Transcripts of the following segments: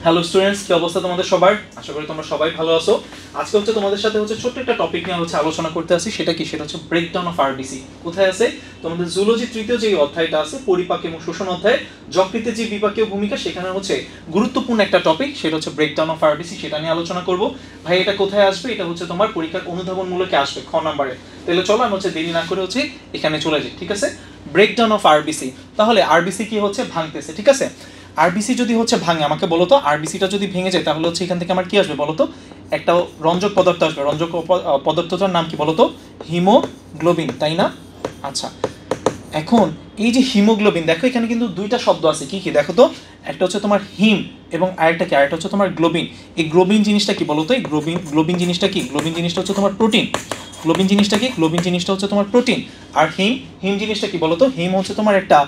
Hello students, কি অবস্থা তোমাদের সবার? আশা করি তোমরা সবাই ভালো আছো। আজকে তোমাদের সাথে ছোট্ট একটা টপিক নিয়ে আলোচনা করতে আসি। সেটা কি? সেটা হচ্ছে ব্রেকডাউন অফ আরবিসি। কোথায় আছে? তোমাদের জুলজি তৃতীয় যে অধ্যায়টা আছে, পরিপাক এবং শোষণ অধ্যায়, যকৃতের যে বিপাকীয় ভূমিকা, সেখানে গুরুত্বপূর্ণ একটা টপিক, সেটা হচ্ছে ব্রেকডাউন অফ আরবিসি। সেটা নিয়ে আলোচনা করব। ভাই, এটা কোথায় আসবে? এটা তোমার পরীক্ষার অনুধাবনমূলকে আসবে খ নাম্বারে। তাহলে চলো আমি দেরি না করে এখানে চলে যাই। ঠিক আছে? Breakdown of RBC. তাহলে আরবিসি কি ভাঙতেছে। ঠিক আছে? আরবিসি যদি ভাঙে, আমাকে বলো তো, আরবিসিটা যদি ভেঙে যায় তাহলে এখান থেকে আমার কি আসবে বলো তো? একটা রঞ্জক পদার্থ আসবে। রঞ্জক পদার্থটার নাম কি বলো তো? হিমোগ্লোবিন, তাই না? আচ্ছা, এখন এই যে হিমোগ্লোবিন, দেখো এখানে কিন্তু দুইটা শব্দ আছে। কি কি দেখো তো? একটা তোমার হিম এবং আরেকটা কি? আরেকটা তোমার গ্লোবিন। এই গ্লোবিন জিনিসটা কি বলো তো? এই গ্লোবিন জিনিসটা কি? গ্লোবিন জিনিসটা তোমার প্রোটিন। গ্লোবিন জিনিসটা কি? গ্লোবিন জিনিসটা তোমার প্রোটিন। আর হিম জিনিসটা কি বলো তো? হিম তোমার একটা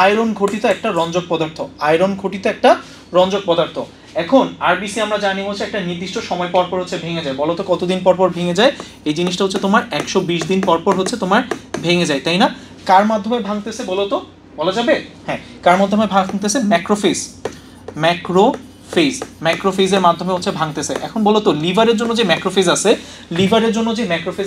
আয়রন ঘটিত একটা রঞ্জক পদার্থ। আয়রন ঘটিত একটা রঞ্জক পদার্থ। এখন আরবিসি আমরা জানি একটা নির্দিষ্ট সময় পর পর ভেঙে যায়। বলো তো কতদিন পর পর ভেঙে যায়? এই জিনিসটা তোমার 120 দিন পর পর তোমার ভেঙে যায়, তাই না? কার মাধ্যমে ভাঙতেছে বলো তো? বলা যাবে? হ্যাঁ, কার মাধ্যমে ভাঙতেছে? ম্যাক্রোফেজ। ম্যাক্রোফেজের মাধ্যমে ভাঙতেছে। এখন বলো তো, লিভারের জন্য যে ম্যাক্রোফেজ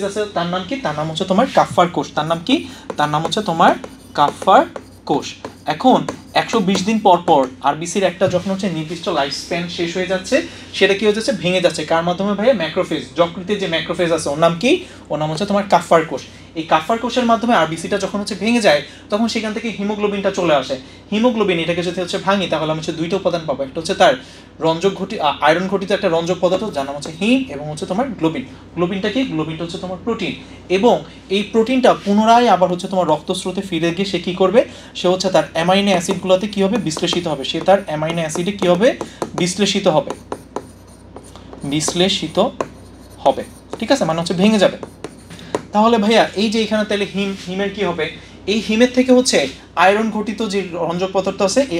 আছে, তার নাম কি? তার নাম তোমার কাফফার কোষ। তার নাম কি? তার নাম তোমার কাফফার কোষ। এখন 120 দিন পর পর আরবিসির একটা যখন নির্দিষ্ট লাইফ স্প্যান শেষ হয়ে যাচ্ছে, সেটা কি হয়ে যাচ্ছে? ভেঙে যাচ্ছে। কার মাধ্যমে ভাইয়া? ম্যাক্রোফেজ। যকৃতের যে ম্যাক্রোফেজ আছে, ওর নাম কি? ওর নাম তোমার কাফফার কোষ। এই কাফফার কোষের মাধ্যমে আরবিসিটা যখন ভেঙে যায়, তখন সেখান থেকে হিমোগ্লোবিনটা চলে আসে। হিমোগ্লোবিন এটাকে যদি ভাঙি, তাহলে আমি দুইটা উপাদান পাবো। একটা তার রঞ্জক আয়রন ঘটিত একটা রঞ্জক পদার্থ, যার নাম হিম, এবং তোমার গ্লোবিন। গ্লোবিনটা কি? গ্লোবিনটা তোমার প্রোটিন। এবং এই প্রোটিনটা পুনরায় আবার তোমার রক্তস্রোতে ফিরে গিয়ে সে কি করবে? সে তার অ্যামাইনো অ্যাসিডগুলোতে কি হবে? বিশ্লেষিত হবে। সে তার অ্যামাইনো অ্যাসিডে কি হবে? বিশ্লেষিত হবে। ঠিক আছে? মানে ভেঙে যাবে। তাহলে ভাইয়া, এই যে এখানে তাহলে হিমের কি হবে? এই হিমের থেকে আয়রন ঘটিত যে রঞ্জক পদার্থ আছে, এই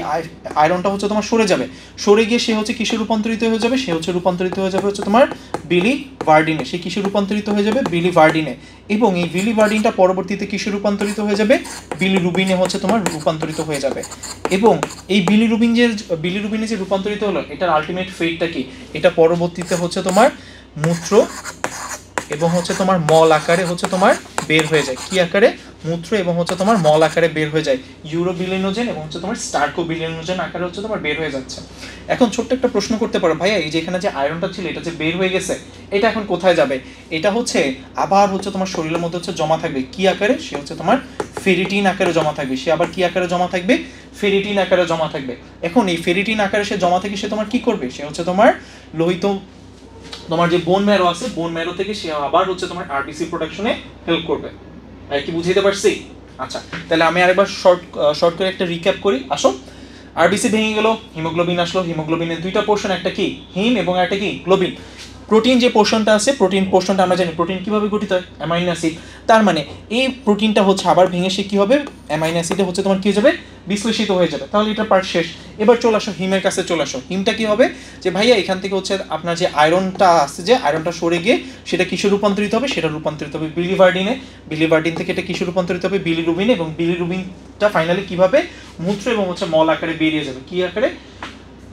আয়রনটা তোমার সরে যাবে। সরে গিয়ে সে কিসে রূপান্তরিত হয়ে যাবে? সে রূপান্তরিত হয়ে যাবে তোমার বিলিভার্ডিনে। সে কিসে রূপান্তরিত হয়ে যাবে? বিলিভার্ডিনে। এবং এই বিলিভার্ডিনটা পরবর্তীতে কিসে রূপান্তরিত হয়ে যাবে? বিলিরুবিনে তোমার রূপান্তরিত হয়ে যাবে। এবং এই বিলিরুবিনে যে রূপান্তরিত হলো, এটার আলটিমেট ফেটটা কি? এটা পরবর্তীতে তোমার মূত্র এবং তোমার মল আকারে তোমার বের হয়ে যায়। কি আকারে? মূত্র এবং তোমার মল আকারে বের হয়ে যায়। ইউরোবিলিনোজেন এবং তোমার স্টার্কোবিলিনোজেন আকারে তোমার বের হয়ে যাচ্ছে। এখন ছোট্ট একটা প্রশ্ন করতে পারো, ভাইয়া এই যে এখানে যে আয়রনটা ছিল, এটা যে বের হয়ে গেছে, এটা এখন কোথায় যাবে? এটা আবার তোমার শরীরের মধ্যে জমা থাকবে। কি আকারে? সে তোমার ফেরিটিন আকারে জমা থাকবে। সে আবার কি আকারে জমা থাকবে? ফেরিটিন আকারে জমা থাকবে। এখন এই ফেরিটিন আকারে সে জমা থেকে সে তোমার কি করবে? সে তোমার লোহিত তোমার যে বোন ম্যারো আছে, বোন ম্যারো থেকে সে আবার তোমার আরবিসি প্রোডাকশনে হেল্প করবে। কি বুঝাইতে পারছি? আচ্ছা, তাহলে আমি আরেকবার শর্ট করে একটা রিক্যাপ করি। আসো, আরবিসি ভেঙে গেল, হিমোগ্লোবিন আসলো। হিমোগ্লোবিনের দুইটা পোর্শন, একটা কি? হিম এবং একটা কি? গ্লোবিন। প্রোটিন যে পোর্শনটা আছে, প্রোটিন পোর্শনটা আমরা জানি প্রোটিন কিভাবে গঠিত হয়? Amino acid. তার মানে এই প্রোটিনটা আবার ভেঙে সে কি হবে? অ্যামাইনো অ্যাসিডে তোমার কি হয়ে যাবে? বিশ্লেষিত হয়ে যাবে। তাহলে এটা পার্ট শেষ। এবার চলে আসো হিমের কাছে। চলে আসো, হিমটা কি হবে? যে ভাইয়া এখান থেকে আপনার যে আয়রনটা আছে, যে আয়রনটা সরে গিয়ে সেটা কিসে রূপান্তরিত হবে? সেটা রূপান্তরিত হবে বিলিভার্ডিনে। বিলিভার্ডিন থেকে এটা কিসে রূপান্তরিত হবে? বিলিরুবিনে। এবং বিলিরুবিনটা ফাইনালি কিভাবে? মূত্র এবং মল আকারে বেরিয়ে যাবে। কি আকারে?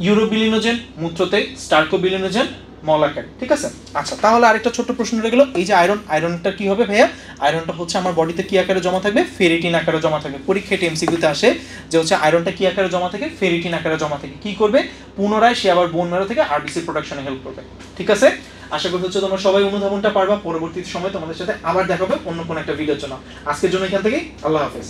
ইউরোবিলিনোজেন মূত্রতে, স্টার্কোবিলিনোজেন মল আকারে। ঠিক আছে? আচ্ছা, তাহলে আরেকটা ছোট্ট প্রশ্ন রয়ে গেল। এই যে আয়রনটা কি হবে ভাইয়া? আয়রনটা আমার বডিতে কি আকারে জমা থাকবে? ফেরিটিন আকারে জমা থাকবে। পরীক্ষায় এমসিকিউতে আসে যে আয়রনটা কি আকারে জমা থাকে? ফেরিটিন আকারে জমা থাকে। কি করবে? পুনরায় সে আবার বোন ম্যারো থেকে আরবিসি প্রোডাকশনে হেল্প করবে। ঠিক আছে? আশা করি তোমরা সবাই অনুধাবনটা পারবা। পরবর্তী সময় তোমাদের সাথে আবার দেখা হবে অন্য কোনো একটা ভিডিওর জন্য। আজকের জন্য এখান থেকেই আল্লাহ হাফেজ।